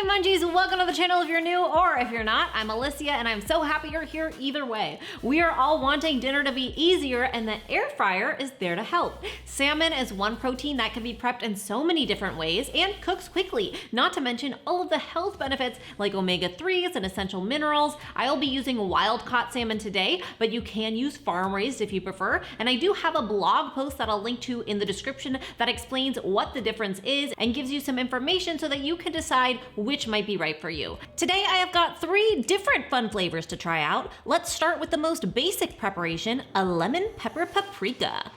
Munchies, welcome to the channel if you're new, or if you're not, I'm Alyssia and I'm so happy you're here either way. We are all wanting dinner to be easier and the air fryer is there to help. Salmon is one protein that can be prepped in so many different ways and cooks quickly, not to mention all of the health benefits like omega-3s and essential minerals. I'll be using wild-caught salmon today, but you can use farm-raised if you prefer, and I do have a blog post that I'll link to in the description that explains what the difference is and gives you some information so that you can decide which might be right for you. Today I have got 3 different fun flavors to try out. Let's start with the most basic preparation, a lemon pepper paprika.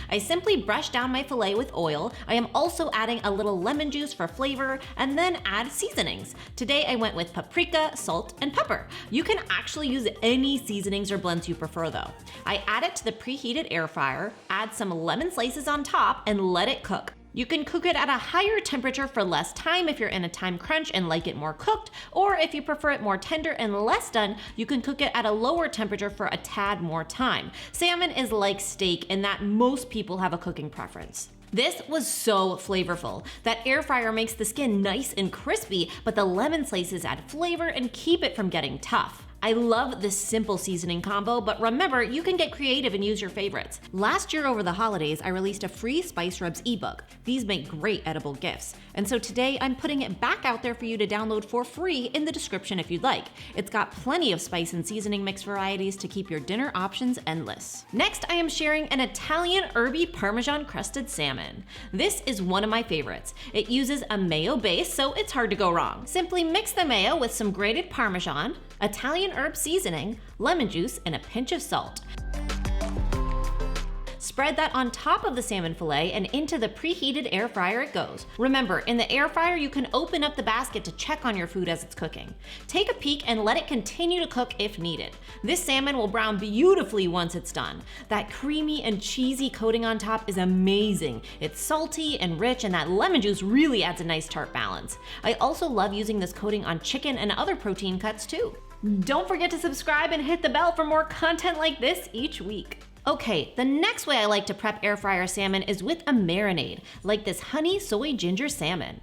I simply brush down my fillet with oil. I am also adding a little lemon juice for flavor and then add seasonings. Today I went with paprika, salt, and pepper. You can actually use any seasonings or blends you prefer though. I add it to the preheated air fryer, add some lemon slices on top, and let it cook. You can cook it at a higher temperature for less time if you're in a time crunch and like it more cooked, or if you prefer it more tender and less done, you can cook it at a lower temperature for a tad more time. Salmon is like steak in that most people have a cooking preference. This was so flavorful. That air fryer makes the skin nice and crispy, but the lemon slices add flavor and keep it from getting tough. I love this simple seasoning combo, but remember, you can get creative and use your favorites. Last year over the holidays, I released a free spice rubs ebook. These make great edible gifts. And so today I'm putting it back out there for you to download for free in the description if you'd like. It's got plenty of spice and seasoning mix varieties to keep your dinner options endless. Next, I am sharing an Italian herby Parmesan crusted salmon. This is one of my favorites. It uses a mayo base, so it's hard to go wrong. Simply mix the mayo with some grated Parmesan, Italian herb seasoning, lemon juice, and a pinch of salt. Spread that on top of the salmon fillet and into the preheated air fryer it goes. Remember, in the air fryer you can open up the basket to check on your food as it's cooking. Take a peek and let it continue to cook if needed. This salmon will brown beautifully once it's done. That creamy and cheesy coating on top is amazing. It's salty and rich, and that lemon juice really adds a nice tart balance. I also love using this coating on chicken and other protein cuts too. Don't forget to subscribe and hit the bell for more content like this each week. Okay, the next way I like to prep air fryer salmon is with a marinade, like this honey soy ginger salmon.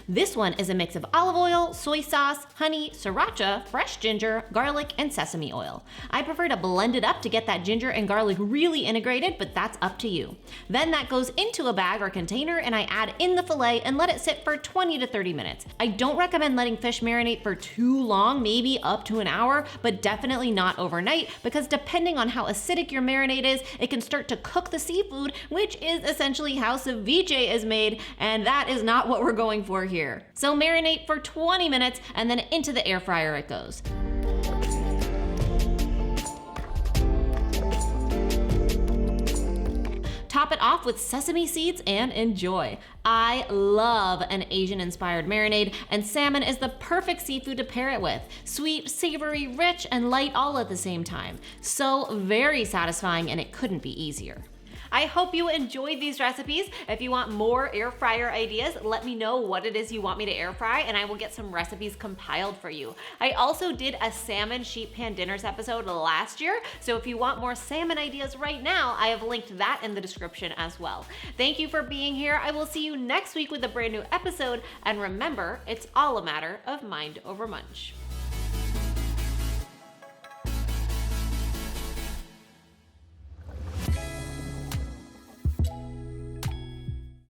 This one is a mix of olive oil, soy sauce, honey, sriracha, fresh ginger, garlic, and sesame oil. I prefer to blend it up to get that ginger and garlic really integrated, but that's up to you. Then that goes into a bag or container and I add in the fillet and let it sit for 20 to 30 minutes. I don't recommend letting fish marinate for too long, maybe up to an hour, but definitely not overnight, because depending on how acidic your marinade is, it can start to cook the seafood, which is essentially how ceviche is made, and that is not what we're going for here. So marinate for 20 minutes and then into the air fryer it goes. Top it off with sesame seeds and enjoy. I love an Asian-inspired marinade, and salmon is the perfect seafood to pair it with. Sweet, savory, rich, and light all at the same time. So very satisfying, and it couldn't be easier. I hope you enjoyed these recipes. If you want more air fryer ideas, let me know what it is you want me to air fry and I will get some recipes compiled for you. I also did a salmon sheet pan dinners episode last year, so if you want more salmon ideas right now, I have linked that in the description as well. Thank you for being here. I will see you next week with a brand new episode, and remember, it's all a matter of mind over munch.